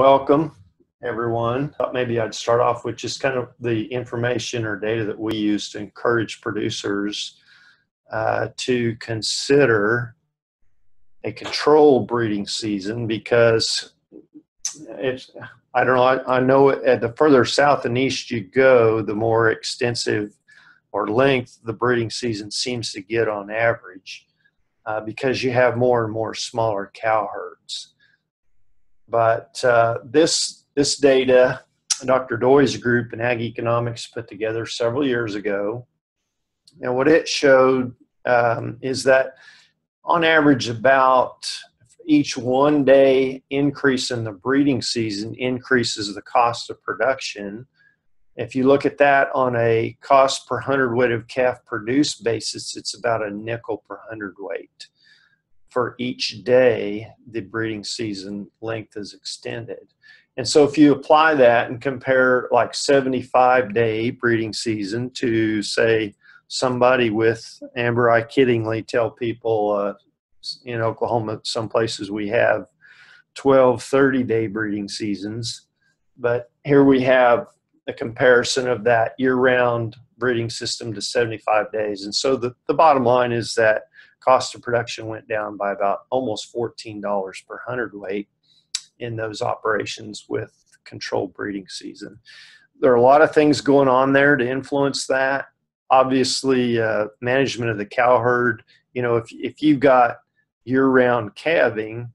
Welcome, everyone. Thought maybe I'd start off with just kind of the information or data that we use to encourage producers to consider a control breeding season, because I don't know, I know at the further south and east you go, the more extensive or length the breeding season seems to get on average, because you have more and more smaller cow herds. But this data, Dr. Doy's group in Ag Economics put together several years ago, and what it showed is that on average about each 1 day increase in the breeding season increases the cost of production. If you look at that on a cost per hundredweight of calf produced basis, it's about a nickel per hundredweight for each day the breeding season length is extended. And so if you apply that and compare like 75-day breeding season to, say, somebody with, Amber, I kiddingly tell people in Oklahoma, some places we have 12, 30-day breeding seasons. But here we have a comparison of that year-round breeding system to 75 days. And so the bottom line is that cost of production went down by about almost $14 per hundredweight in those operations with controlled breeding season. There are a lot of things going on there to influence that. Obviously, management of the cow herd. You know, if you've got year-round calving,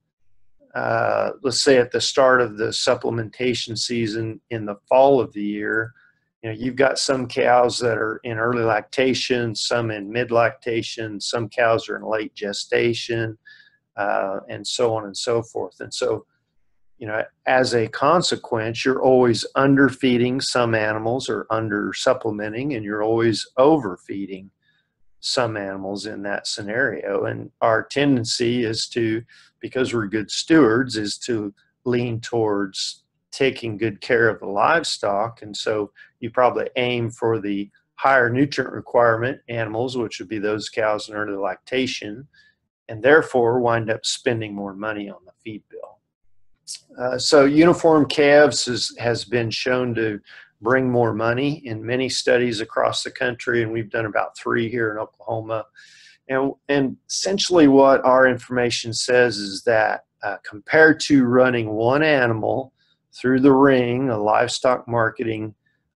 let's say at the start of the supplementation season in the fall of the year, you know, you've got some cows that are in early lactation, some in mid-lactation, some cows are in late gestation, and so on and so forth. And so, you know, as a consequence, you're always underfeeding some animals or under-supplementing, and you're always overfeeding some animals in that scenario. And our tendency is to, because we're good stewards, is to lean towards taking good care of the livestock. And so you probably aim for the higher nutrient requirement animals, which would be those cows in early lactation, and therefore wind up spending more money on the feed bill. So uniform calves has been shown to bring more money in many studies across the country, and we've done about 3 here in Oklahoma. And essentially what our information says is that compared to running one animal through the ring, a livestock marketing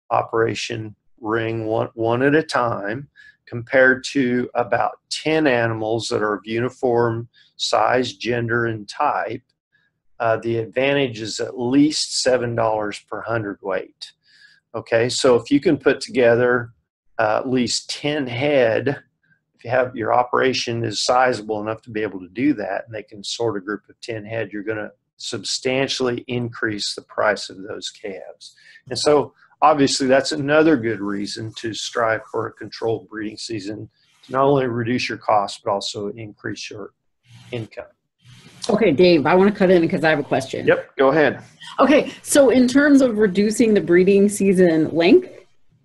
operation ring, one at a time, compared to about 10 animals that are of uniform size, gender, and type, the advantage is at least $7 per hundredweight. Okay, so if you can put together at least 10 head, if you have your operation is sizable enough to be able to do that, and they can sort a group of 10 head, you're going to substantially increase the price of those calves. And so obviously that's another good reason to strive for a controlled breeding season, to not only reduce your costs, but also increase your income. Okay, Dave, I want to cut in because I have a question. Yep, go ahead. Okay, so in terms of reducing the breeding season length,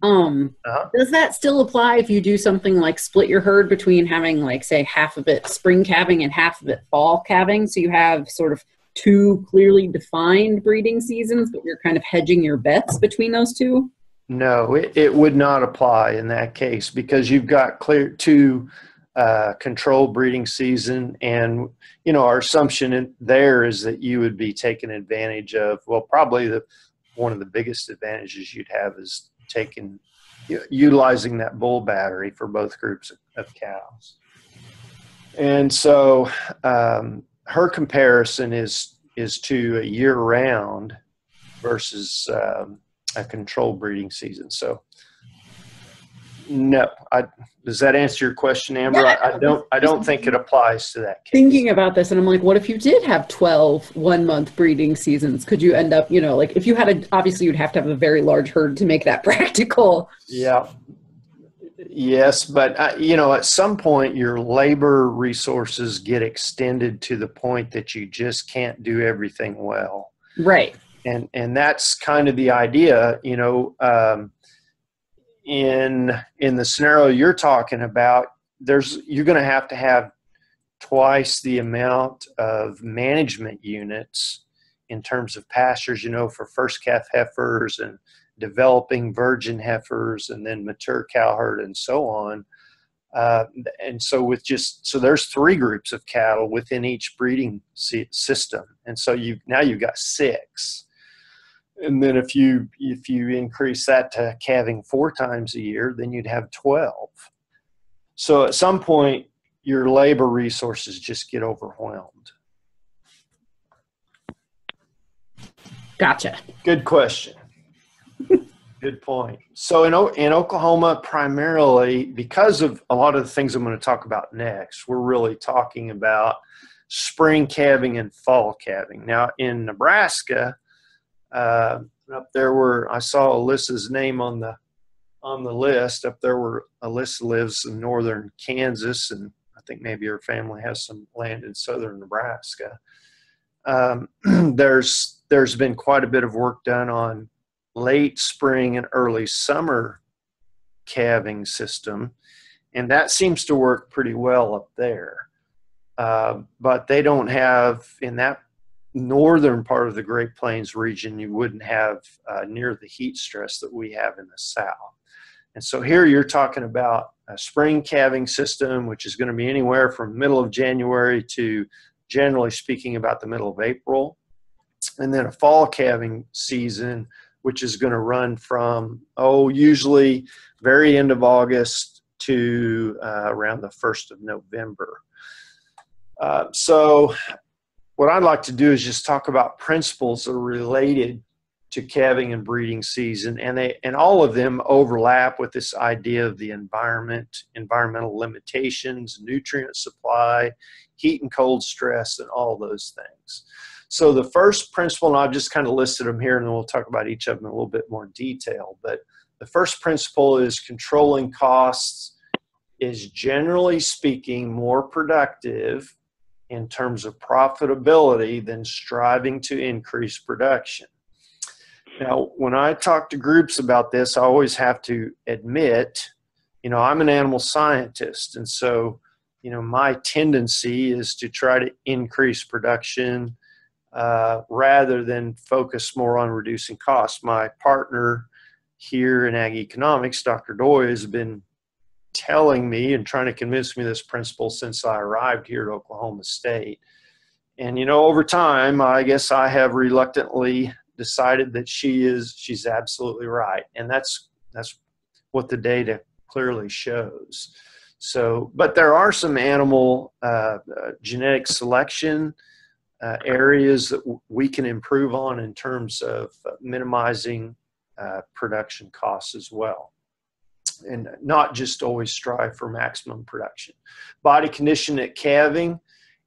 does that still apply if you do something like split your herd between having, like, say, half of it spring calving and half of it fall calving? So you have sort of 2 clearly defined breeding seasons, but you're kind of hedging your bets between those two? No, it would not apply in that case, because you've got clear 2 controlled breeding season. And, you know, our assumption there is that you would be taking advantage of, well, probably one of the biggest advantages you'd have is utilizing that bull battery for both groups of cows. And so her comparison is to a year-round versus a controlled breeding season. So no, does that answer your question, Amber? Yeah, I don't think it applies to that case. Thinking about this, and I'm like, what if you did have 12 one-month breeding seasons? Could you end up, you know, like if you had obviously you'd have to have a very large herd to make that practical. Yeah. Yes, but you know, at some point your labor resources get extended to the point that you just can't do everything well. Right. And that's kind of the idea, you know. In the scenario you're talking about, you're going to have twice the amount of management units in terms of pastures, for first calf heifers and developing virgin heifers and then mature cow herd and so on. And so there's 3 groups of cattle within each breeding system. And so now you've got 6. And then if you increase that to calving 4 times a year, then you'd have 12. So at some point, your labor resources just get overwhelmed. Gotcha. Good question. Good point. So in Oklahoma, primarily because of a lot of the things I'm going to talk about next, we're really talking about spring calving and fall calving. Now in Nebraska, up there where I saw Alyssa's name on the list, up there where Alyssa lives in northern Kansas, and I think maybe her family has some land in southern Nebraska. There's been quite a bit of work done on late spring and early summer calving system, and that seems to work pretty well up there. But they don't have, in that northern part of the Great Plains region, you wouldn't have near the heat stress that we have in the south. And so here you're talking about a spring calving system, which is going to be anywhere from middle of January to, generally speaking, about the middle of April. And then a fall calving season, which is going to run from, usually very end of August to around the 1st of November. So what I'd like to do is just talk about principles that are related to calving and breeding season, and all of them overlap with this idea of the environmental limitations, nutrient supply, heat and cold stress, and all those things. So the first principle, and I've just kind of listed them here, and then we'll talk about each of them in a little bit more detail, but the first principle is controlling costs is, generally speaking, more productive in terms of profitability than striving to increase production. Now, when I talk to groups about this, I always have to admit, I'm an animal scientist, and so, my tendency is to try to increase production rather than focus more on reducing costs. My partner here in Ag Economics, Dr. Doy, has been telling me and trying to convince me this principle since I arrived here at Oklahoma State. And, over time, I guess I have reluctantly decided that she's absolutely right. And that's what the data clearly shows. So, but there are some animal genetic selection areas that we can improve on in terms of minimizing production costs as well, and not just always strive for maximum production. Body condition at calving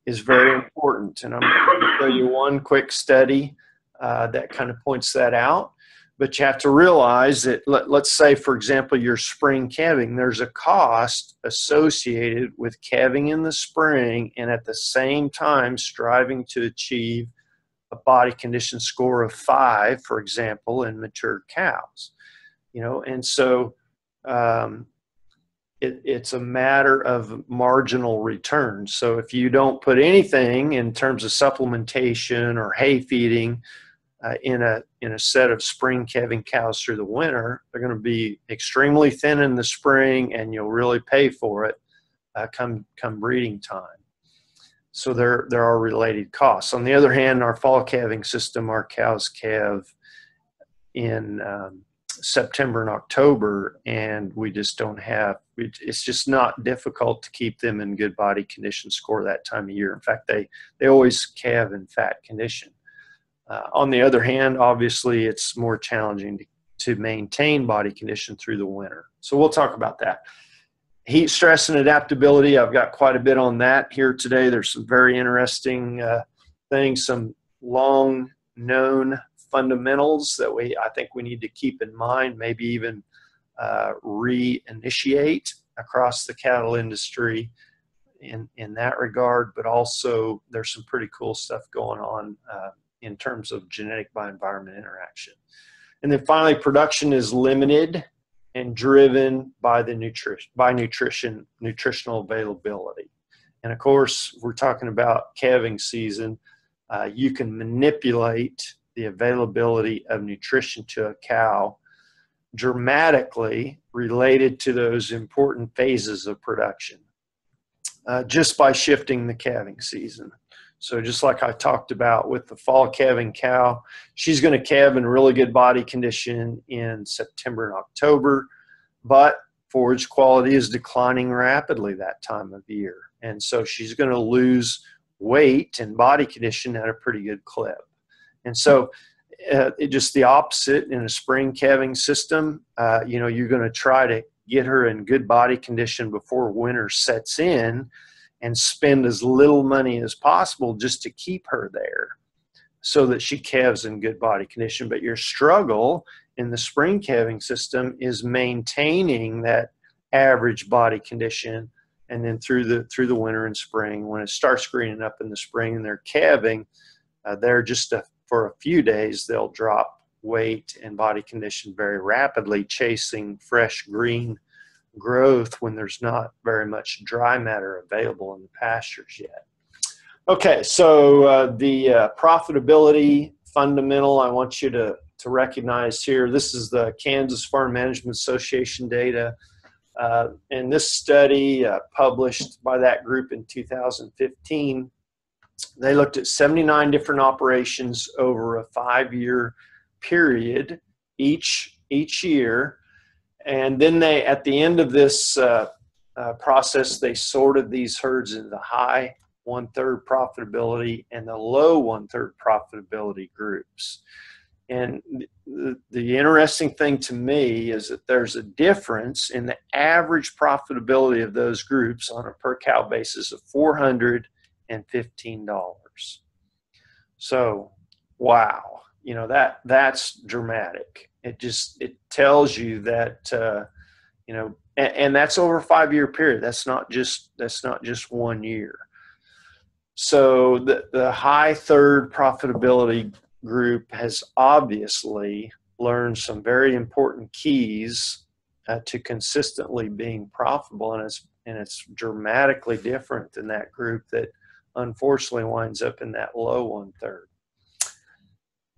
is very important, and I'm going to show you one quick study that kind of points that out. But you have to realize that, let's say, for example, your spring calving, there's a cost associated with calving in the spring and at the same time striving to achieve a body condition score of 5, for example, in mature cows. And so it's a matter of marginal returns. So if you don't put anything in terms of supplementation or hay feeding in a set of spring calving cows through the winter, they're going to be extremely thin in the spring, and you'll really pay for it come breeding time. So there are related costs. On the other hand, our fall calving system, our cows calve in September and October, and we just don't have, it's just not difficult to keep them in good body condition score that time of year. In fact, they always calve in fat condition. On the other hand, obviously, it's more challenging to maintain body condition through the winter. So we'll talk about that. Heat stress and adaptability, I've got quite a bit on that here today. There's some very interesting things, some long known fundamentals that I think we need to keep in mind, maybe even reinitiate across the cattle industry in that regard. But also there's some pretty cool stuff going on in terms of genetic by environment interaction. And then finally, production is limited and driven by the nutritional availability. And of course, we're talking about calving season. you can manipulate the availability of nutrition to a cow dramatically related to those important phases of production, just by shifting the calving season. So just like I talked about with the fall calving cow, she's going to calve in really good body condition in September and October, but forage quality is declining rapidly that time of year. And so she's going to lose weight and body condition at a pretty good clip. And so just the opposite in a spring calving system, you're going to try to get her in good body condition before winter sets in and spend as little money as possible just to keep her there so that she calves in good body condition. But your struggle in the spring calving system is maintaining that average body condition, and then through the winter and spring, when it starts greening up in the spring and they're calving, they're just for a few days they'll drop weight and body condition very rapidly, chasing fresh green growth when there's not very much dry matter available in the pastures yet. Okay, so the profitability fundamental I want you to recognize here. This is the Kansas Farm Management Association data. And this study published by that group in 2015, they looked at 79 different operations over a 5-year period each year. And then they, at the end of this process, they sorted these herds into the high 1/3 profitability and the low 1/3 profitability groups. And the interesting thing to me is that there's a difference in the average profitability of those groups on a per cow basis of $415. So, wow, that's dramatic. It tells you that, and that's over a 5-year period. That's not just 1 year. So the high third profitability group has obviously learned some very important keys to consistently being profitable, and it's dramatically different than that group that unfortunately winds up in that low 1/3.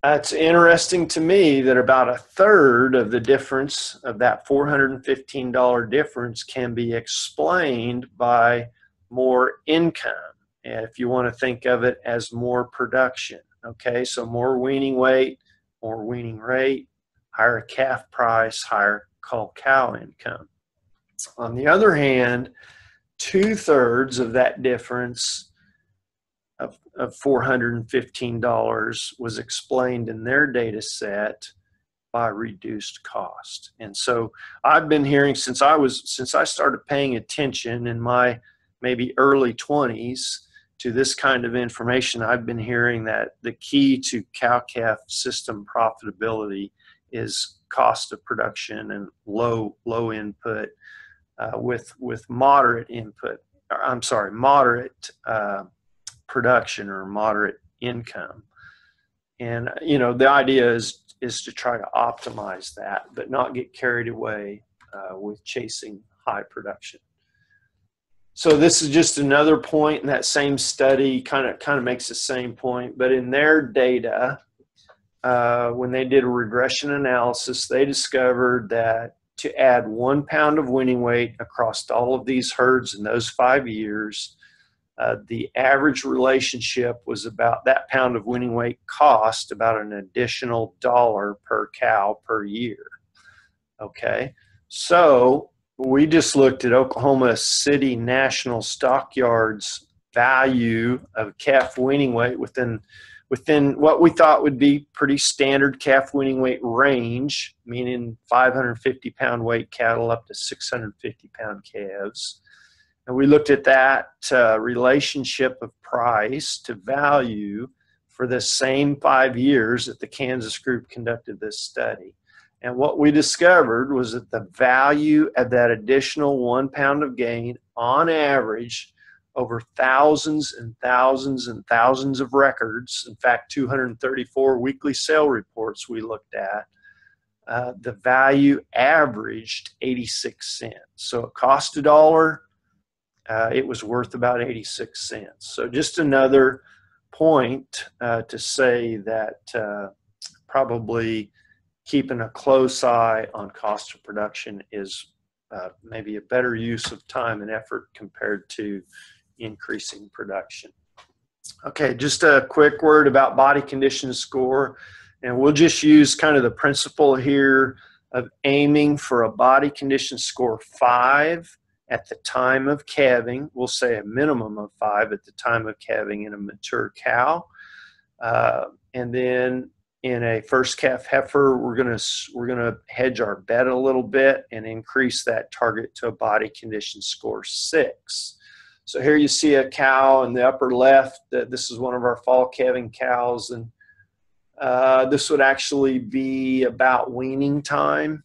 It's interesting to me that about 1/3 of the difference of that $415 difference can be explained by more income, and if you want to think of it as more production. Okay, so more weaning weight, more weaning rate, higher calf price, higher cull cow income. On the other hand, 2/3 of that difference of $415 was explained in their data set by reduced cost. And so I've been hearing since I started paying attention in my maybe early 20s to this kind of information, I've been hearing that the key to cow-calf system profitability is cost of production and low input with moderate input. Moderate production or moderate income. And the idea is to try to optimize that, but not get carried away with chasing high production. So this is just another point in that same study, kind of makes the same point, but in their data, when they did a regression analysis, they discovered that to add 1 pound of weaning weight across all of these herds in those 5 years, the average relationship was about that pound of weaning weight cost about an additional $1 per cow per year. Okay, so we just looked at Oklahoma City National Stockyards value of calf weaning weight within what we thought would be pretty standard calf weaning weight range, meaning 550 pound weight cattle up to 650 pound calves. And we looked at that relationship of price to value for the same 5 years that the Kansas group conducted this study. And what we discovered was that the value of that additional 1 pound of gain on average over thousands and thousands and thousands of records, in fact, 234 weekly sale reports we looked at, the value averaged 86 cents. So it cost $1, it was worth about 86 cents. So just another point to say that probably keeping a close eye on cost of production is maybe a better use of time and effort compared to increasing production. Okay, just a quick word about body condition score, and we'll just use kind of the principle here of aiming for a body condition score 5 at the time of calving. We'll say a minimum of 5 at the time of calving in a mature cow, and then in a first calf heifer, we're gonna hedge our bet a little bit and increase that target to a body condition score 6. So here you see a cow in the upper left. This is one of our fall calving cows, and this would actually be about weaning time.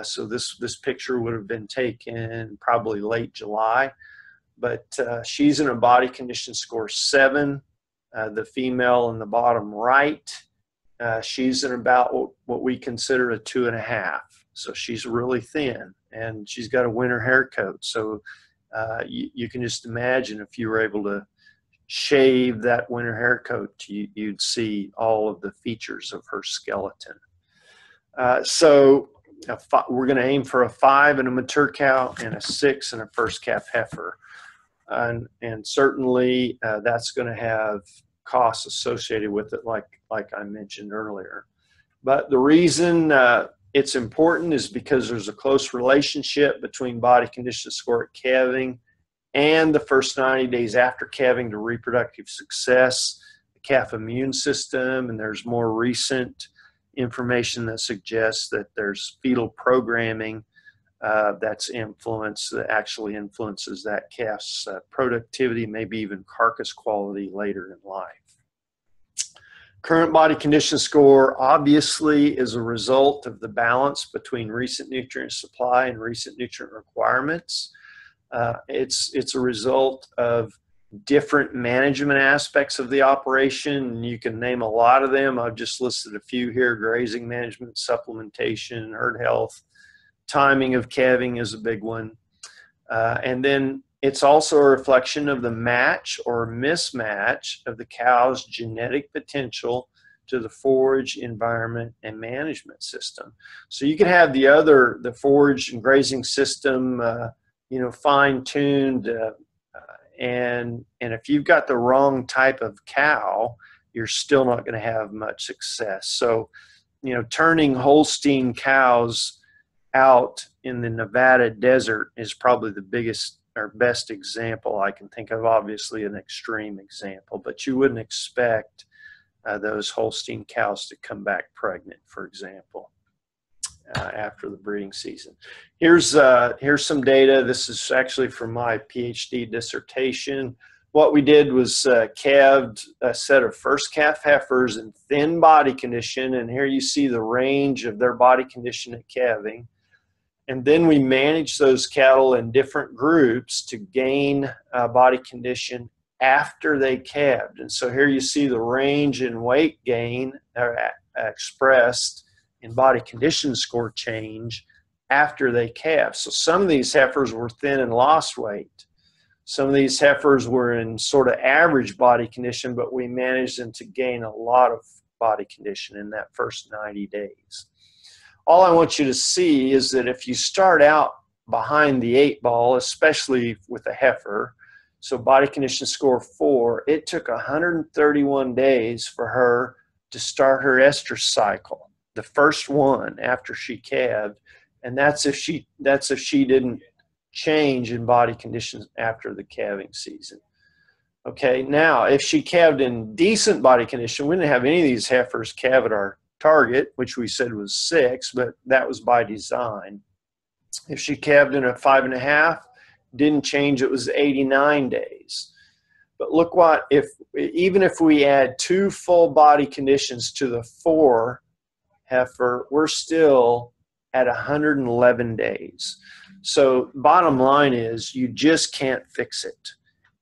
So this picture would have been taken probably late July, but she's in a body condition score 7. The female in the bottom right, she's in about what we consider a 2.5. So she's really thin, and she's got a winter hair coat. So you can just imagine if you were able to shave that winter hair coat, you'd see all of the features of her skeleton. So we're going to aim for a 5 in a mature cow and a 6 in a first calf heifer. And certainly that's going to have costs associated with it, like I mentioned earlier. But the reason it's important is because there's a close relationship between body condition score at calving and the first 90 days after calving to reproductive success, the calf immune system, and there's more recent information that suggests that there's fetal programming that actually influences that calf's productivity, maybe even carcass quality later in life. Current body condition score obviously is a result of the balance between recent nutrient supply and recent nutrient requirements. It's a result of different management aspects of the operation. You can name a lot of them. I've just listed a few here: grazing management, supplementation, herd health, timing of calving is a big one. And then it's also a reflection of the match or mismatch of the cow's genetic potential to the forage, environment, and management system. So you could have the forage and grazing system, fine-tuned, and if you've got the wrong type of cow, you're still not going to have much success. So, turning Holstein cows out in the Nevada desert is probably the biggest or best example I can think of. Obviously an extreme example, but you wouldn't expect those Holstein cows to come back pregnant, for example, after the breeding season. Here's some data. This is actually from my PhD dissertation. What we did was calved a set of first calf heifers in thin body condition, and here you see the range of their body condition at calving. And then we managed those cattle in different groups to gain body condition after they calved. And so here you see the range in weight gain expressed in body condition score change after they calved. So some of these heifers were thin and lost weight. Some of these heifers were in sort of average body condition, but we managed them to gain a lot of body condition in that first 90 days. All I want you to see is that if you start out behind the 8 ball, especially with a heifer, so body condition score 4, it took 131 days for her to start her estrus cycle, the first one after she calved, and that's if she didn't change in body conditions after the calving season. Okay, now if she calved in decent body condition, we didn't have any of these heifers calve at our target, which we said was 6, but that was by design. If she calved in a 5.5, didn't change, it was 89 days. But look what, even if we add 2 full body conditions to the 4 heifer, we're still at 111 days. So bottom line is you just can't fix it.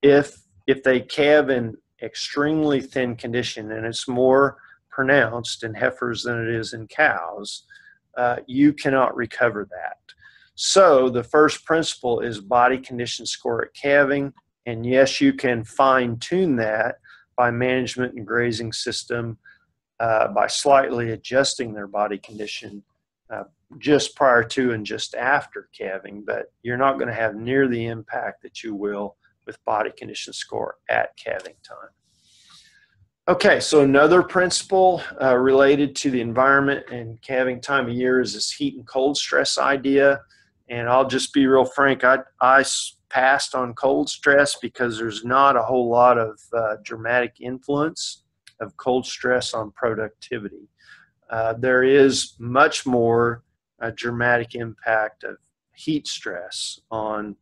If they calve in extremely thin condition, and it's more pronounced in heifers than it is in cows, you cannot recover that. So the first principle is body condition score at calving, and yes, you can fine tune that by management and grazing system by slightly adjusting their body condition just prior to and just after calving, but you're not going to have near the impact that you will with body condition score at calving time. Okay, so another principle related to the environment and calving time of year is this heat and cold stress idea. And I'll just be real frank, I passed on cold stress because there's not a whole lot of dramatic influence of cold stress on productivity. There is much more dramatic impact of heat stress on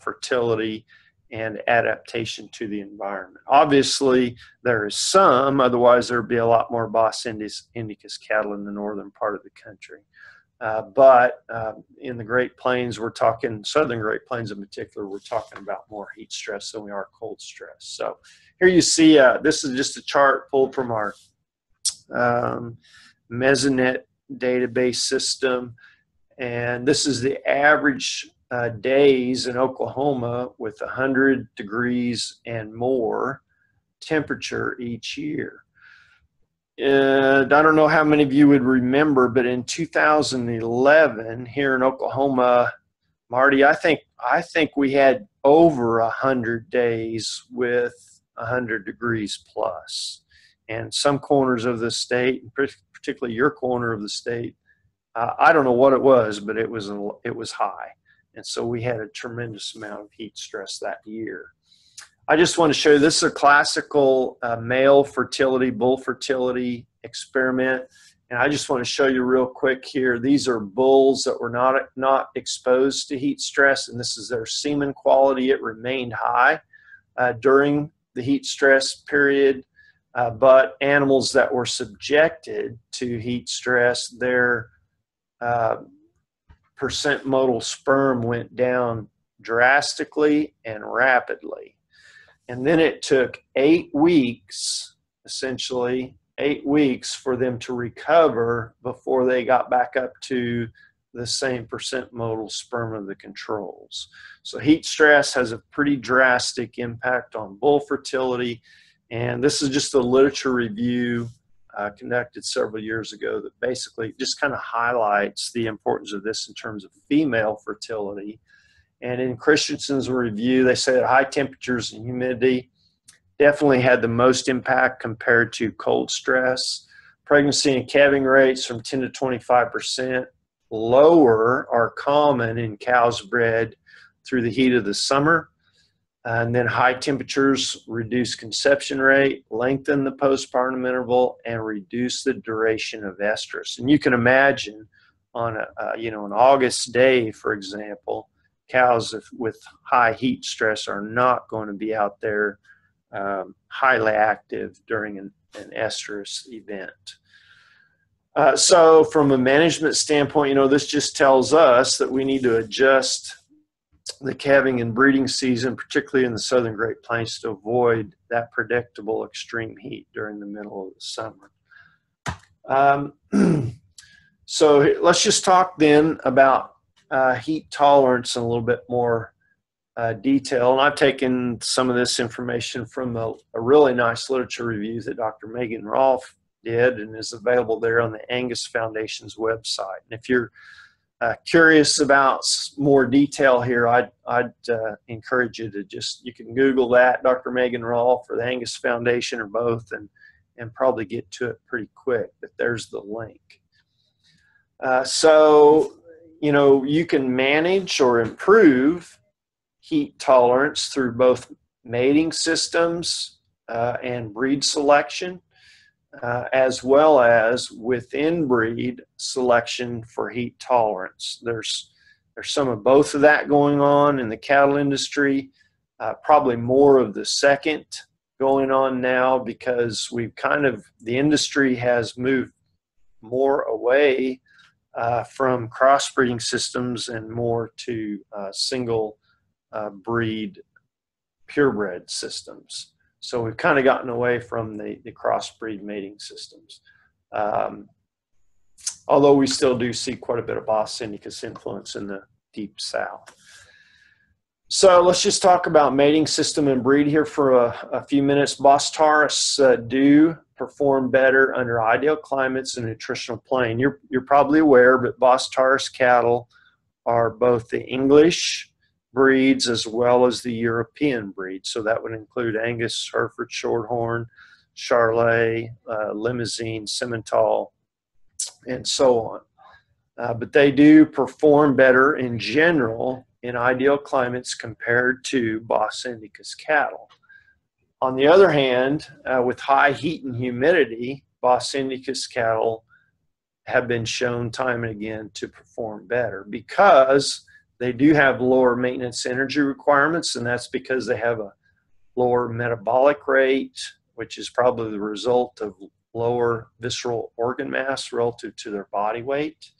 fertility and adaptation to the environment. Obviously, there is some, otherwise there'd be a lot more Bos indicus cattle in the northern part of the country. But in the Great Plains, we're talking, southern Great Plains in particular, we're talking about more heat stress than we are cold stress. So here you see, this is just a chart pulled from our Mesonet database system. And this is the average days in Oklahoma with 100 degrees and more temperature each year. And I don't know how many of you would remember, but in 2011 here in Oklahoma, Marty, I think we had over 100 days with 100 degrees plus. And some corners of the state, particularly your corner of the state, I don't know what it was, but it was high. And so we had a tremendous amount of heat stress that year. I just want to show you, this is a classical male fertility, bull fertility experiment. And I just want to show you real quick here. These are bulls that were not exposed to heat stress, and this is their semen quality. It remained high during the heat stress period. But animals that were subjected to heat stress, their percent motile sperm went down drastically and rapidly. And then it took 8 weeks, essentially 8 weeks, for them to recover before they got back up to the same percent motile sperm of the controls. So heat stress has a pretty drastic impact on bull fertility. And this is just a literature review conducted several years ago that basically just kind of highlights the importance of this in terms of female fertility. And in Christenson's review, they say that high temperatures and humidity definitely had the most impact compared to cold stress. Pregnancy and calving rates from 10 to 25% lower are common in cows bred through the heat of the summer. And then high temperatures reduce conception rate, lengthen the postpartum interval, and reduce the duration of estrus. And you can imagine on an August day, for example, cows with high heat stress are not going to be out there highly active during an estrus event. So from a management standpoint, this just tells us that we need to adjust the calving and breeding season, particularly in the southern Great Plains, to avoid that predictable extreme heat during the middle of the summer. So let's just talk then about heat tolerance in a little bit more detail. And I've taken some of this information from a really nice literature review that Dr. Megan Rolf did and is available there on the Angus Foundation's website. And if you're curious about more detail here, I'd encourage you to you can Google that, Dr. Megan Rolf or the Angus Foundation or both, and probably get to it pretty quick, but there's the link. So, you can manage or improve heat tolerance through both mating systems and breed selection, as well as within breed selection for heat tolerance. There's some of both of that going on in the cattle industry, probably more of the second going on now, because the industry has moved more away from crossbreeding systems and more to single breed purebred systems. So we've kind of gotten away from the crossbreed mating systems. Although we still do see quite a bit of Bos indicus influence in the deep south. So let's just talk about mating system and breed here for a few minutes. Bos taurus do perform better under ideal climates and nutritional plane. You're probably aware, but Bos taurus cattle are both the English breeds as well as the European breeds. So that would include Angus, Hereford, Shorthorn, Charolais, Limousin, Simmental, and so on. But they do perform better in general in ideal climates compared to Bos indicus cattle. On the other hand, with high heat and humidity, Bos indicus cattle have been shown time and again to perform better because they do have lower maintenance energy requirements, and that's because they have a lower metabolic rate, which is probably the result of lower visceral organ mass relative to their body weight.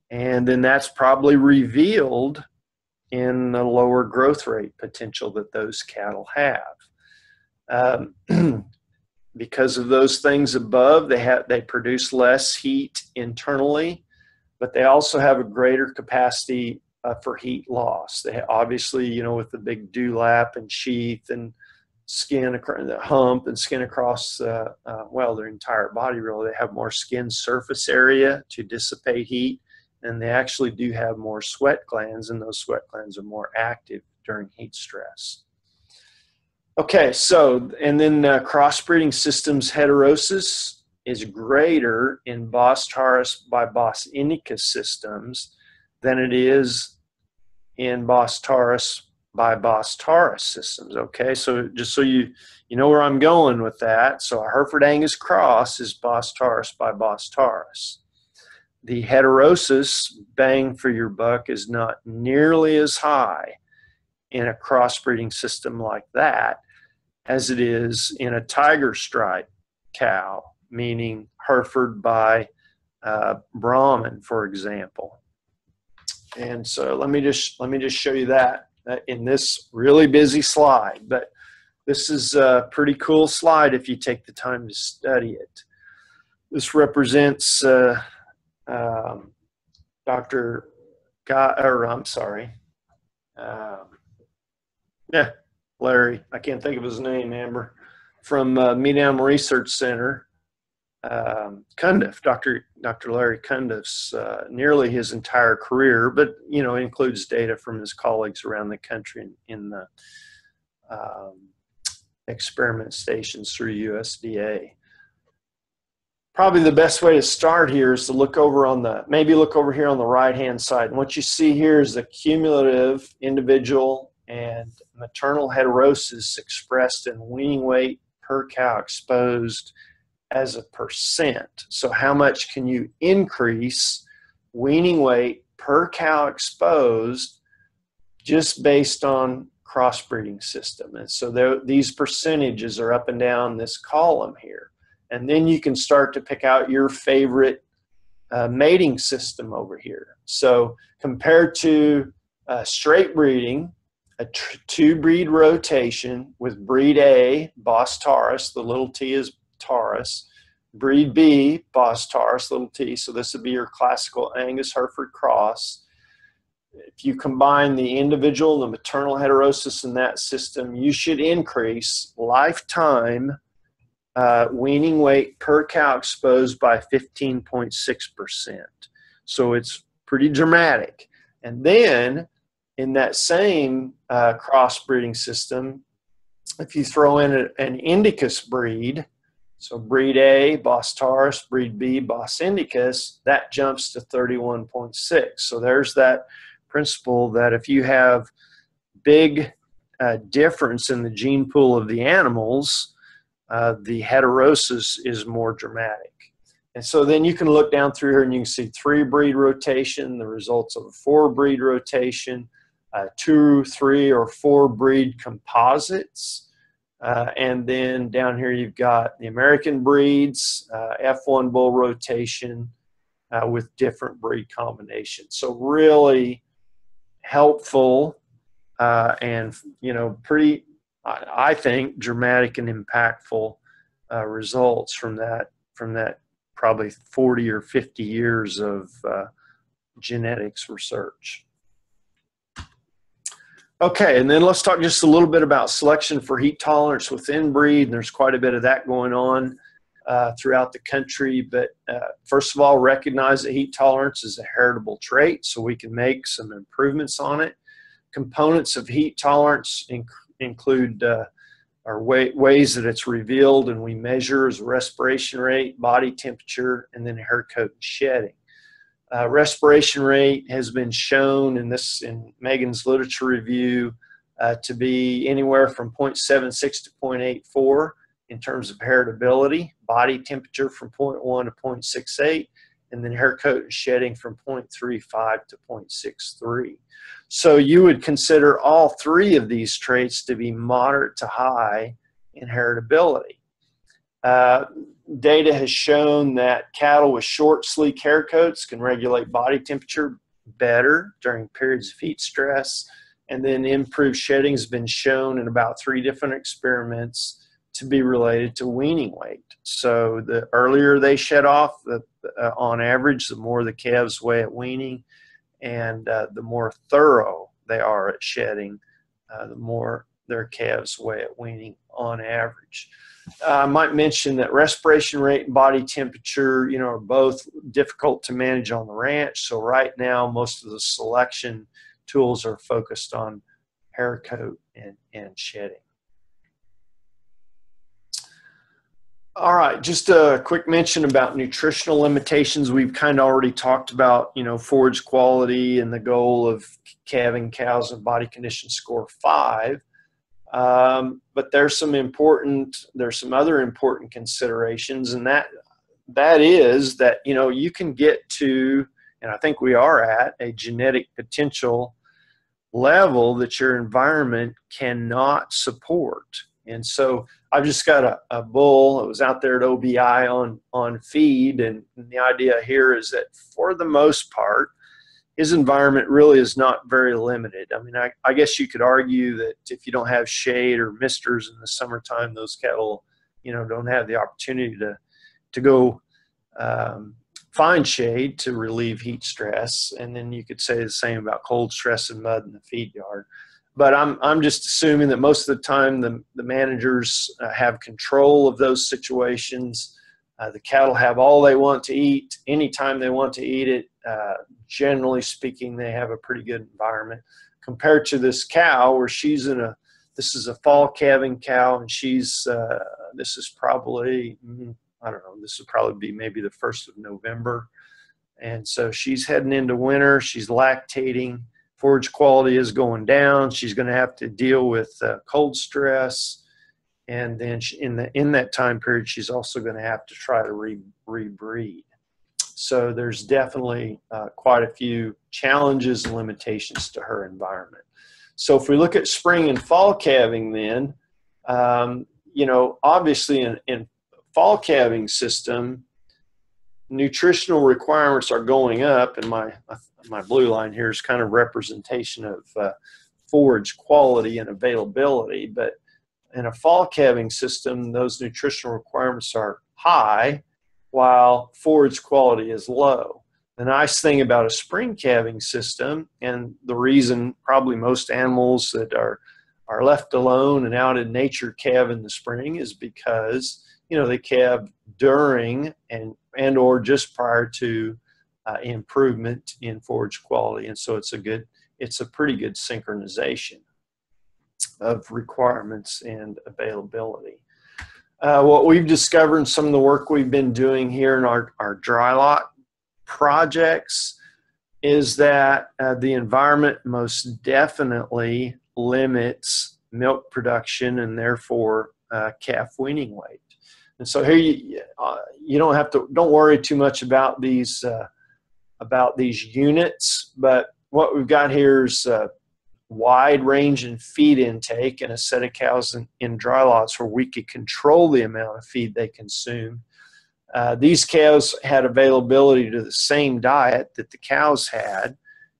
And then that's probably revealed in the lower growth rate potential that those cattle have. Because of those things above, they produce less heat internally, but they also have a greater capacity for heat loss. They obviously, you know, with the big dewlap and sheath and skin, the hump and skin across, well, their entire body really, they have more skin surface area to dissipate heat, and they actually do have more sweat glands, and those sweat glands are more active during heat stress. Okay, so, and then crossbreeding systems heterosis is greater in Bos taurus by Bos indicus systems than it is in Bos taurus by Bos taurus systems. Okay, so just so you know where I'm going with that. So a Hereford Angus cross is Bos taurus by Bos taurus. The heterosis bang for your buck is not nearly as high in a crossbreeding system like that as it is in a tiger stripe cow, meaning Hereford by Brahman, for example. And so let me just show you that in this really busy slide. But this is a pretty cool slide if you take the time to study it. This represents Dr. Larry, I can't think of his name, Amber, from Meat Animal Research Center, Cundiff, Dr. Larry Cundiff's nearly his entire career, but, you know, includes data from his colleagues around the country in the experiment stations through USDA. Probably the best way to start here is to look over on look over here on the right-hand side. And what you see here is the cumulative individual and maternal heterosis expressed in weaning weight per cow exposed as a percent. So how much can you increase weaning weight per cow exposed just based on crossbreeding system? And so these percentages are up and down this column here. And then you can start to pick out your favorite mating system over here. So compared to straight breeding, a two-breed rotation with breed A, Bos taurus, the little t is taurus, breed B, Bos taurus, little t, so this would be your classical Angus Hereford cross. If you combine the individual and the maternal heterosis in that system, you should increase lifetime weaning weight per cow exposed by 15.6%. So it's pretty dramatic. And then in that same crossbreeding system, if you throw in an indicus breed, so breed A, Bos taurus, breed B, Bos indicus, that jumps to 31.6. So there's that principle that if you have big difference in the gene pool of the animals, the heterosis is more dramatic. And so then you can look down through here and you can see 3-breed rotation, the results of a 4-breed rotation, 2, 3, or 4-breed composites. And then down here you've got the American breeds, F1 bull rotation with different breed combinations. So really helpful and, you know, pretty, I think, dramatic and impactful results from that probably 40 or 50 years of genetics research. Okay, and then let's talk just a little bit about selection for heat tolerance within breed. And there's quite a bit of that going on throughout the country. But first of all, recognize that heat tolerance is a heritable trait, so we can make some improvements on it. Components of heat tolerance include ways that it's revealed and we measure as respiration rate, body temperature, and then hair coat and shedding. Respiration rate has been shown in Megan's literature review to be anywhere from 0.76 to 0.84 in terms of heritability, body temperature from 0.1 to 0.68, and then hair coat and shedding from 0.35 to 0.63. So you would consider all three of these traits to be moderate to high in heritability. Data has shown that cattle with short, sleek hair coats can regulate body temperature better during periods of heat stress, and then improved shedding has been shown in about 3 different experiments to be related to weaning weight. So the earlier they shed off, on average, the more the calves weigh at weaning, and the more thorough they are at shedding, the more their calves weigh at weaning on average. I might mention that respiration rate and body temperature, are both difficult to manage on the ranch. So right now, most of the selection tools are focused on hair coat and shedding. All right, just a quick mention about nutritional limitations. We've kind of already talked about, forage quality and the goal of calving cows with body condition score 5. But there's some other important considerations, and that is that, you can get to, and I think we are at, a genetic potential level that your environment cannot support. And so I've just got a bull that was out there at OBI on feed, and the idea here is that for the most part, his environment really is not very limited. I mean, I guess you could argue that if you don't have shade or misters in the summertime, those cattle, don't have the opportunity to go find shade to relieve heat stress. And then you could say the same about cold stress and mud in the feed yard. But I'm just assuming that most of the time the managers have control of those situations. The cattle have all they want to eat anytime they want to eat it. Generally speaking, they have a pretty good environment compared to this cow where this is a fall calving cow, and this is probably, I don't know, this would probably be maybe the 1st of November. And so she's heading into winter. She's lactating. Forage quality is going down. She's going to have to deal with cold stress. And then in that time period, she's also going to have to try to rebreed. So there's definitely quite a few challenges and limitations to her environment. So if we look at spring and fall calving then, obviously in fall calving system, nutritional requirements are going up, and my blue line here is kind of representation of forage quality and availability. But in a fall calving system, those nutritional requirements are high, while forage quality is low. The nice thing about a spring calving system, and the reason probably most animals that are left alone and out in nature calve in the spring is because, they calve during and or just prior to improvement in forage quality. And so it's a pretty good synchronization of requirements and availability. What we've discovered in some of the work we've been doing here in our dry lot projects is that the environment most definitely limits milk production and therefore calf weaning weight. And so here you don't worry too much about these units, but what we've got here is wide range in feed intake and a set of cows in dry lots where we could control the amount of feed they consume. These cows had availability to the same diet that the cows had,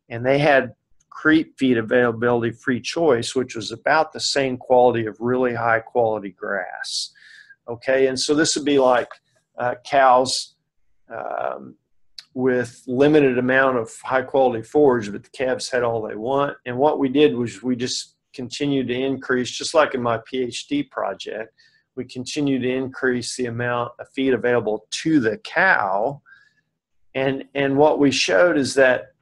and they had creep feed availability free choice, which was about the same quality of really high quality grass. Okay, and so this would be like cows with limited amount of high quality forage, but the calves had all they want. And what we did was we just continued to increase, just like in my PhD project, we continued to increase the amount of feed available to the cow. And what we showed is that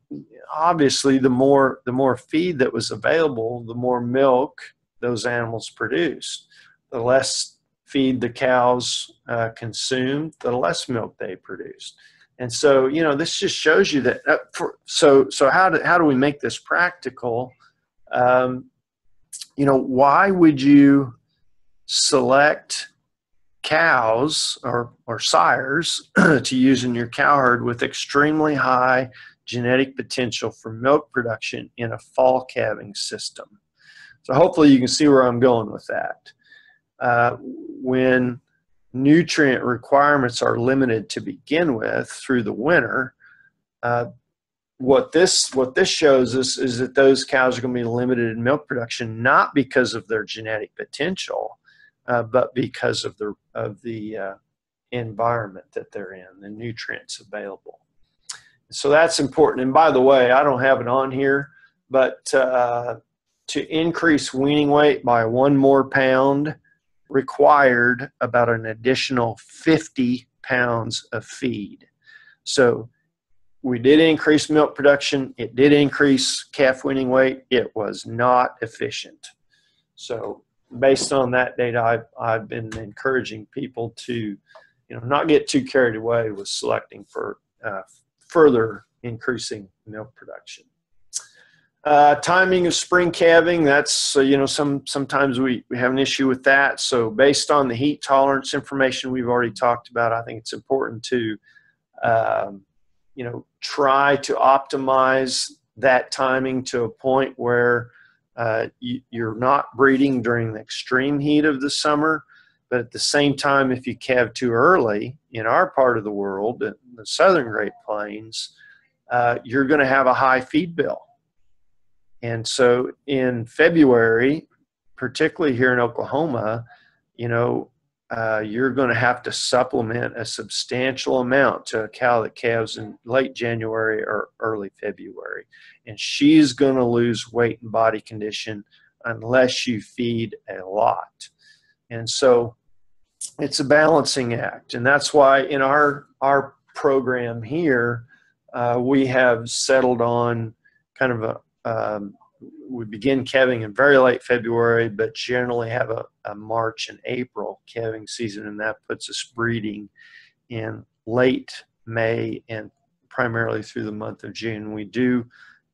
obviously the more feed that was available, the more milk those animals produced. The less feed the cows consumed, the less milk they produced. And so, this just shows you that. So how do we make this practical? Why would you select cows or sires to use in your cow herd with extremely high genetic potential for milk production in a fall calving system? So hopefully you can see where I'm going with that. When nutrient requirements are limited to begin with through the winter, what this shows us is that those cows are going to be limited in milk production, not because of their genetic potential, but because of the environment that they're in, the nutrients available. So that's important. And by the way, I don't have it on here, but to increase weaning weight by 1 more pound required about an additional 50 pounds of feed. So we did increase milk production. It did increase calf weaning weight. It was not efficient. So based on that data, I've been encouraging people to, not get too carried away with selecting for further increasing milk production. Timing of spring calving, that's, sometimes we have an issue with that. So based on the heat tolerance information we've already talked about, I think it's important to, try to optimize that timing to a point where you're not breeding during the extreme heat of the summer. But at the same time, if you calve too early in our part of the world, in the southern Great Plains, you're going to have a high feed bill. And so in February, particularly here in Oklahoma, you're going to have to supplement a substantial amount to a cow that calves in late January or early February. And she's going to lose weight and body condition unless you feed a lot. And so it's a balancing act. And that's why in our program here, we have settled on kind of we begin calving in very late February, but generally have a March and April calving season, and that puts us breeding in late May and primarily through the month of June. We do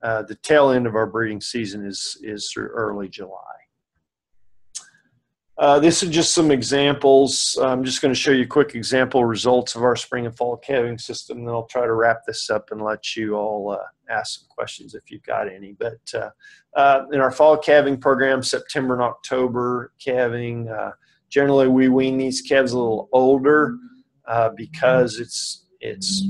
the tail end of our breeding season is through early July. This is just some examples. I'm just going to show you quick example results of our spring and fall calving system, and then I'll try to wrap this up and let you all ask some questions if you've got any. But in our fall calving program, September and October calving, generally we wean these calves a little older because it's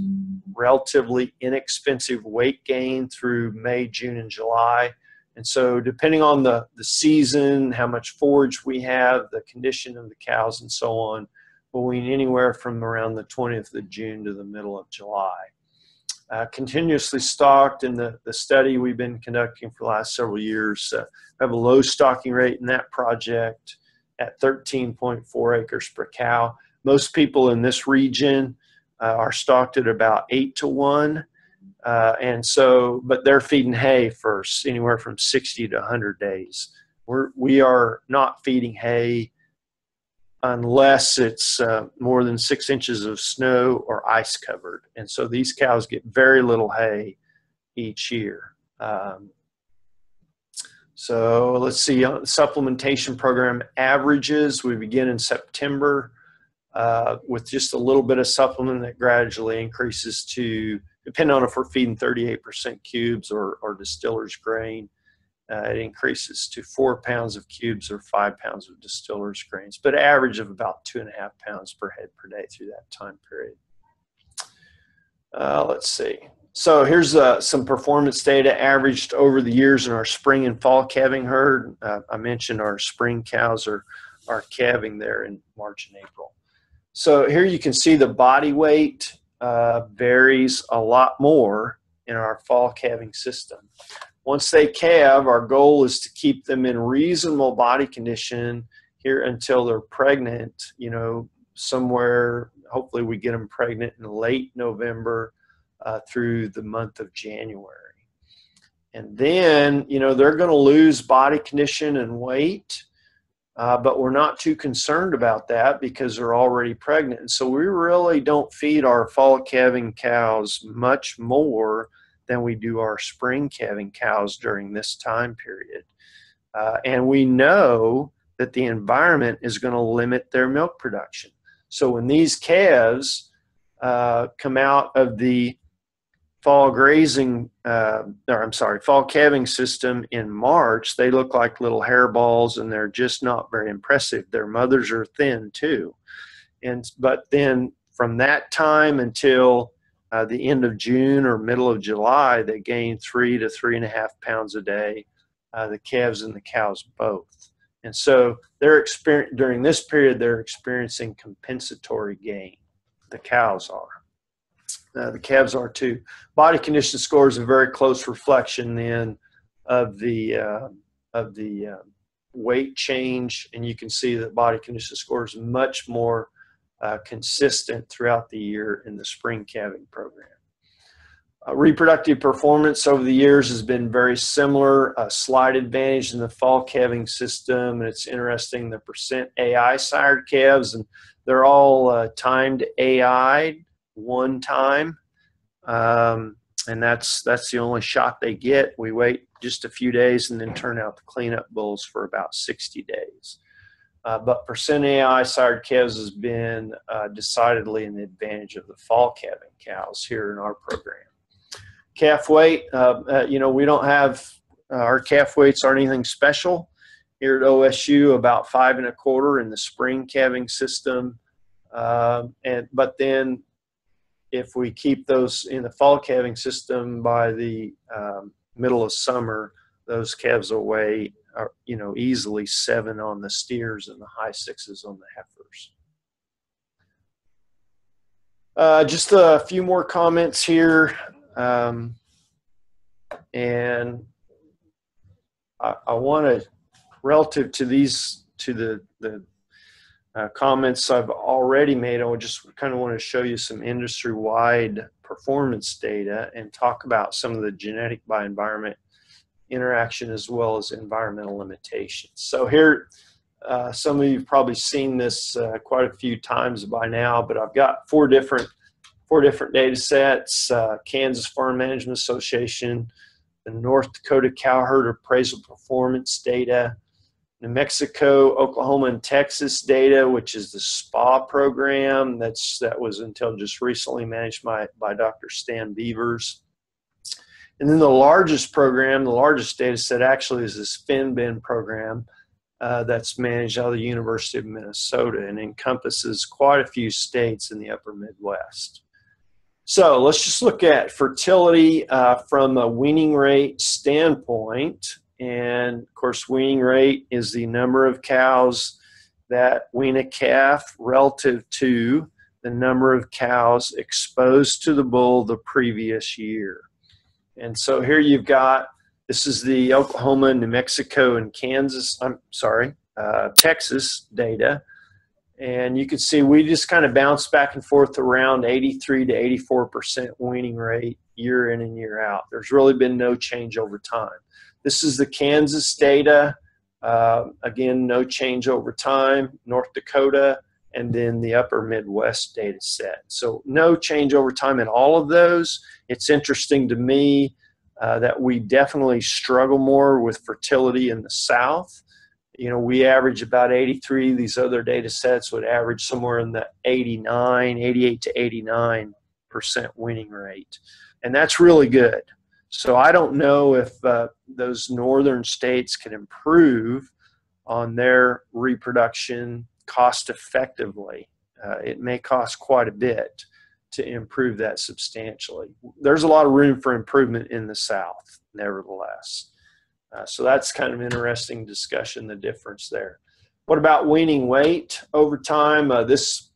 relatively inexpensive weight gain through May, June, and July. And so depending on the season, how much forage we have, the condition of the cows and so on, we'll wean anywhere from around the 20th of June to the middle of July. Continuously stocked in the study we've been conducting for the last several years. We have a low stocking rate in that project at 13.4 acres per cow. Most people in this region are stocked at about 8 to 1. And so, but they're feeding hay for anywhere from 60 to 100 days. We are not feeding hay unless it's more than 6 inches of snow or ice covered. And so these cows get very little hay each year. So let's see, supplementation program averages. We begin in September with just a little bit of supplement that gradually increases to, depending on if we're feeding 38% cubes or distiller's grain, it increases to 4 pounds of cubes or 5 pounds of distiller's grains, but average of about 2.5 pounds per head per day through that time period. Let's see. So here's some performance data averaged over the years in our spring and fall calving herd. I mentioned our spring cows are calving there in March and April. So here you can see the body weight varies a lot more in our fall calving system. Once they calve, our goal is to keep them in reasonable body condition here until they're pregnant, you know, somewhere, hopefully we get them pregnant in late November through the month of January. And then, you know, they're going to lose body condition and weight, but we're not too concerned about that because they're already pregnant. And so we really don't feed our fall calving cows much more than we do our spring calving cows during this time period. And we know that the environment is going to limit their milk production. So when these calves come out of the fall grazing, fall calving system in March, they look like little hairballs and they're just not very impressive. Their mothers are thin too. But then from that time until the end of June or middle of July, they gain 3 to 3.5 pounds a day, the calves and the cows both. And so during this period, they're experiencing compensatory gain. The cows are. The calves are too. Body condition score is a very close reflection then of the weight change, and you can see that body condition score is much more consistent throughout the year in the spring calving program. Reproductive performance over the years has been very similar, a slight advantage in the fall calving system, and it's interesting, the percent AI sired calves, and they're all timed AI one time, and that's the only shot they get. We wait just a few days and then turn out the cleanup bulls for about 60 days. But percent AI sired calves has been decidedly an advantage of the fall calving cows here in our program. Calf weight, you know, we don't have, our calf weights aren't anything special here at OSU, about 5 1/4 in the spring calving system. But then if we keep those in the fall calving system by the middle of summer, those calves will weigh, you know, easily 7 on the steers and the high 6s on the heifers. Just a few more comments here. And I want to, relative to these, to the comments I've already made, I just kind of want to show you some industry-wide performance data and talk about some of the genetic by environment interaction as well as environmental limitations. So here, some of you have probably seen this quite a few times by now, but I've got four different data sets: Kansas Farm Management Association, the North Dakota Cow Herd Appraisal Performance data, New Mexico, Oklahoma, and Texas data, which is the SPA program that was until just recently managed by Dr. Stan Beavers. And then the largest program, the largest data set actually is this FinBin program that's managed out of the University of Minnesota and encompasses quite a few states in the upper Midwest. So let's just look at fertility from a weaning rate standpoint. And of course, weaning rate is the number of cows that wean a calf relative to the number of cows exposed to the bull the previous year. And so here you've got, this is the Oklahoma, New Mexico, and Texas data. And you can see we just kind of bounce back and forth around 83 to 84% weaning rate year in and year out. There's really been no change over time. This is the Kansas data. Again, no change over time. North Dakota, and then the upper Midwest data set. So no change over time in all of those. It's interesting to me that we definitely struggle more with fertility in the South. You know, we average about 83. These other data sets would average somewhere in the 88 to 89% weaning rate. And that's really good. So I don't know if those northern states can improve on their reproduction cost effectively. It may cost quite a bit to improve that substantially. There's a lot of room for improvement in the South, nevertheless. So that's kind of interesting discussion, the difference there. What about weaning weight over time? This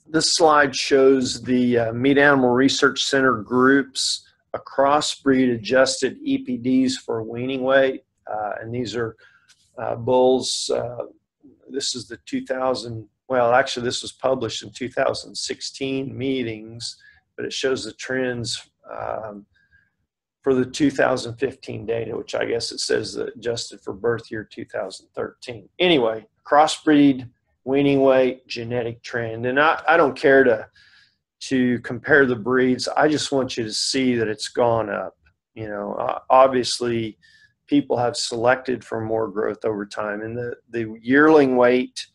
This slide shows the Meat Animal Research Center groups a crossbreed adjusted EPDs for weaning weight. And these are bulls. This is the 2000, well, actually this was published in 2016 meetings, but it shows the trends for the 2015 data, which I guess it says that adjusted for birth year 2013. Anyway, crossbreed, weaning weight, genetic trend. And I don't care to compare the breeds. I just want you to see that it's gone up. You know, obviously people have selected for more growth over time, and the yearling weight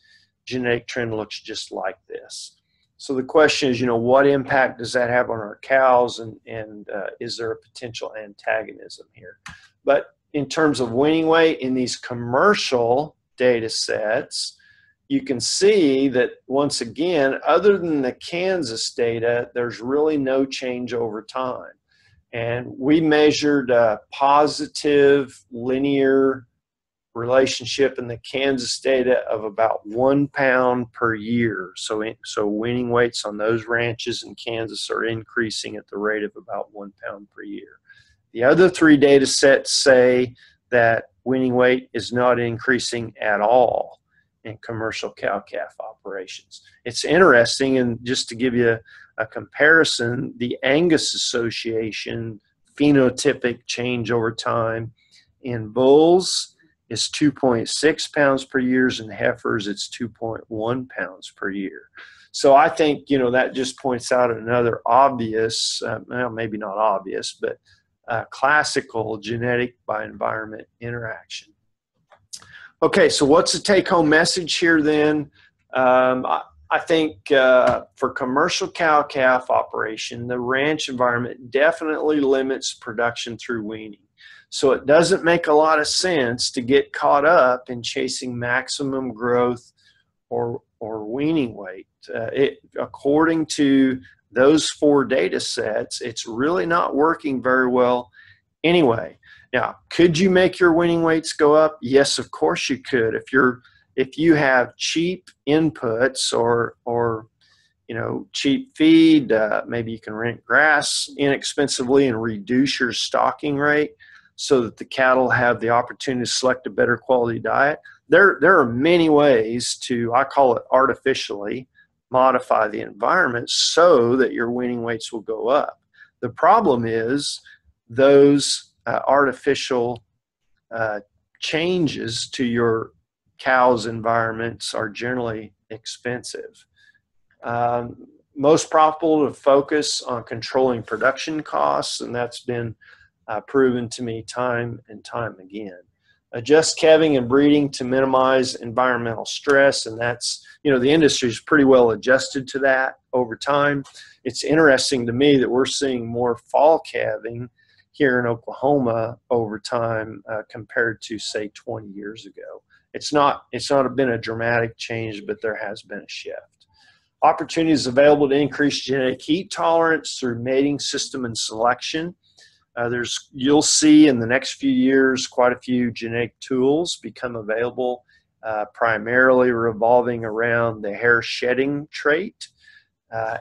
genetic trend looks just like this. So the question is, you know, what impact does that have on our cows, and is there a potential antagonism here? But in terms of weaning weight in these commercial data sets, you can see that once again, other than the Kansas data, there's really no change over time. And we measured a positive linear relationship in the Kansas data of about 1 pound per year. So weaning weights on those ranches in Kansas are increasing at the rate of about 1 pound per year. The other 3 data sets say that weaning weight is not increasing at all in commercial cow-calf operations. It's interesting, and just to give you a comparison, the Angus Association phenotypic change over time in bulls is 2.6 pounds per year, and heifers it's 2.1 pounds per year. So I think, you know, that just points out another obvious, well, maybe not obvious, but classical genetic by environment interaction. Okay, so what's the take-home message here then? I think for commercial cow-calf operation, the ranch environment definitely limits production through weaning. So it doesn't make a lot of sense to get caught up in chasing maximum growth or weaning weight. According to those 4 data sets, it's really not working very well anyway. Now, could you make your weaning weights go up? Yes, of course you could. If you have cheap inputs or you know, cheap feed, maybe you can rent grass inexpensively and reduce your stocking rate so that the cattle have the opportunity to select a better quality diet. There are many ways to, I call it artificially, modify the environment so that your weaning weights will go up. The problem is those artificial changes to your cow's environments are generally expensive. Most profitable to focus on controlling production costs, and that's been proven to me time and time again. Adjust calving and breeding to minimize environmental stress, and that's, you know, the industry is pretty well adjusted to that over time. It's interesting to me that we're seeing more fall calving here in Oklahoma over time compared to, say, 20 years ago. It's not been a dramatic change, but there has been a shift. Opportunities available to increase genetic heat tolerance through mating system and selection. You'll see in the next few years quite a few genetic tools become available, primarily revolving around the hair shedding trait.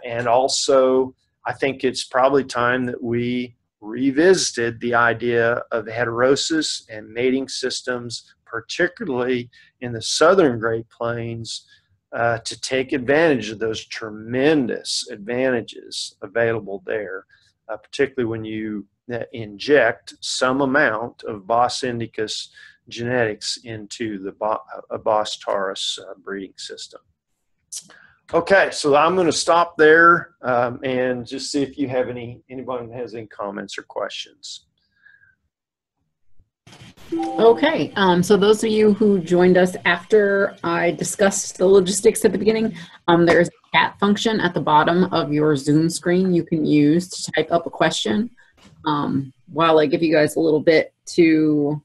And also, I think it's probably time that we revisited the idea of heterosis and mating systems, particularly in the southern Great Plains, to take advantage of those tremendous advantages available there, particularly when you inject some amount of Bos indicus genetics into the Bos taurus breeding system. Okay, so I'm going to stop there and just see if you have anyone has any comments or questions. Okay, so those of you who joined us after I discussed the logistics at the beginning, there's a chat function at the bottom of your Zoom screen you can use to type up a question. While I give you guys a little bit to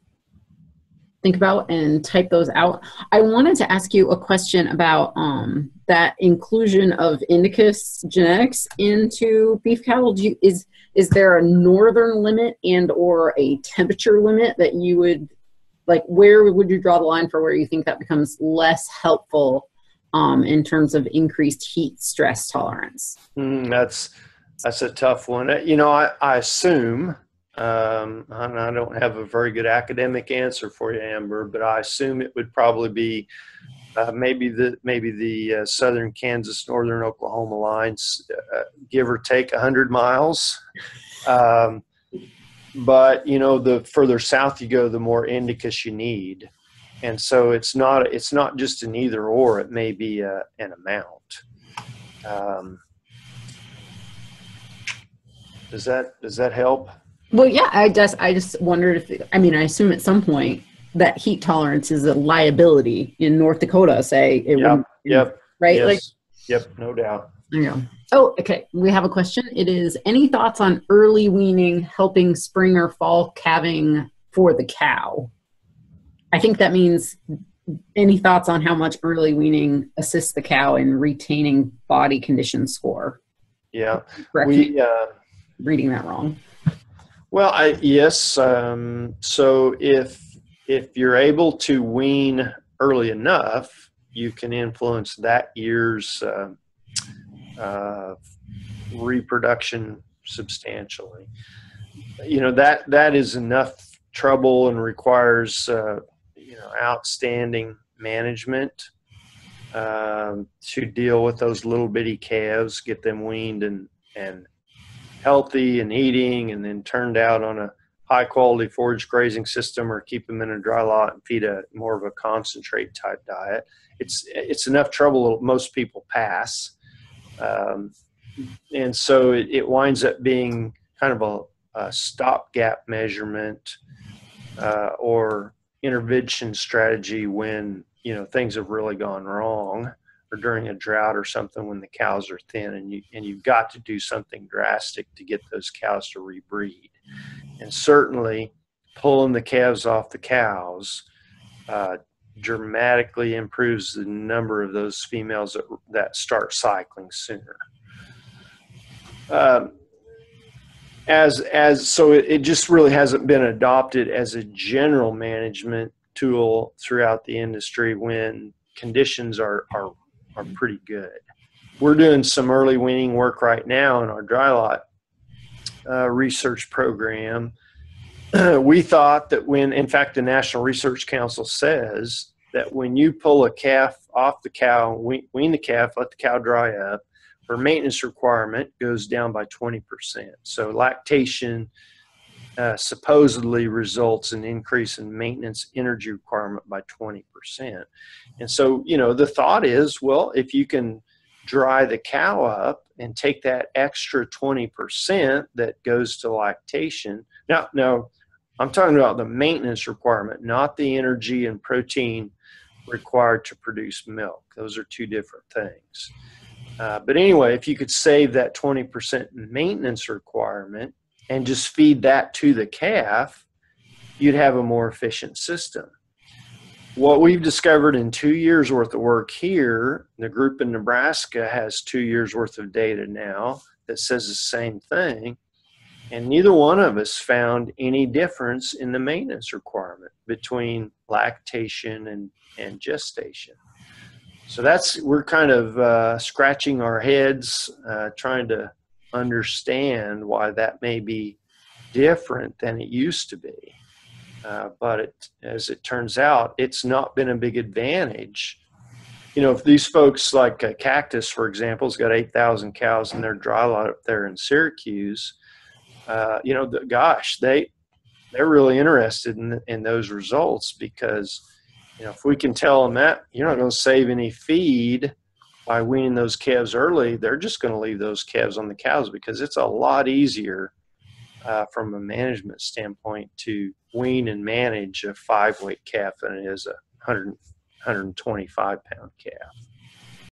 think about and type those out, I wanted to ask you a question about that inclusion of indicus genetics into beef cattle. Is there a northern limit and or a temperature limit that you would, like, where would you draw the line for where you think that becomes less helpful in terms of increased heat stress tolerance? That's a tough one. I assume, and I don't have a very good academic answer for you, Amber, but I assume it would probably be maybe the southern Kansas, northern Oklahoma lines, give or take 100 miles. But the further south you go, the more indicus you need, and so it's not just an either or. It may be an amount. Does that help? Well, yeah, I just wondered if, I assume at some point that heat tolerance is a liability in North Dakota, say. Yep. Right? Yes. Yep, no doubt. There you go. Oh, okay. We have a question. It is, any thoughts on early weaning helping spring or fall calving for the cow? I think that means, any thoughts on how much early weaning assists the cow in retaining body condition score? Yeah. Correct me reading that wrong. Well, yes. So if you're able to wean early enough, you can influence that year's reproduction substantially. That is enough trouble and requires outstanding management to deal with those little bitty calves, get them weaned and healthy and eating, and then turned out on a high quality forage grazing system, or keep them in a dry lot and feed a more of a concentrate type diet. It's enough trouble most people pass. And so it winds up being kind of a stopgap measurement or intervention strategy when things have really gone wrong, or during a drought or something when the cows are thin, and you've got to do something drastic to get those cows to rebreed. And certainly pulling the calves off the cows dramatically improves the number of those females that start cycling sooner. So it just really hasn't been adopted as a general management tool throughout the industry when conditions are pretty good. We're doing some early weaning work right now in our dry lot research program. We thought that in fact, the National Research Council says that when you pull a calf off the cow, wean the calf, let the cow dry up, her maintenance requirement goes down by 20%. So lactation supposedly results in increase in maintenance energy requirement by 20%. And so, the thought is, well, if you can dry the cow up and take that extra 20% that goes to lactation. Now, I'm talking about the maintenance requirement, not the energy and protein required to produce milk. Those are two different things. But anyway, if you could save that 20% maintenance requirement and just feed that to the calf, you'd have a more efficient system. What we've discovered in 2 years worth of work here, the group in Nebraska has 2 years worth of data now that says the same thing. And neither one of us found any difference in the maintenance requirement between lactation and gestation. So we're kind of scratching our heads, trying to understand why that may be different than it used to be. But as it turns out, it's not been a big advantage. If these folks like Cactus, for example, has got 8,000 cows in their dry lot up there in Syracuse, they're really interested in those results, because if we can tell them that you're not going to save any feed by weaning those calves early, they're just going to leave those calves on the cows, because it's a lot easier from a management standpoint to wean and manage a 5-weight calf than it is a 125-pound calf.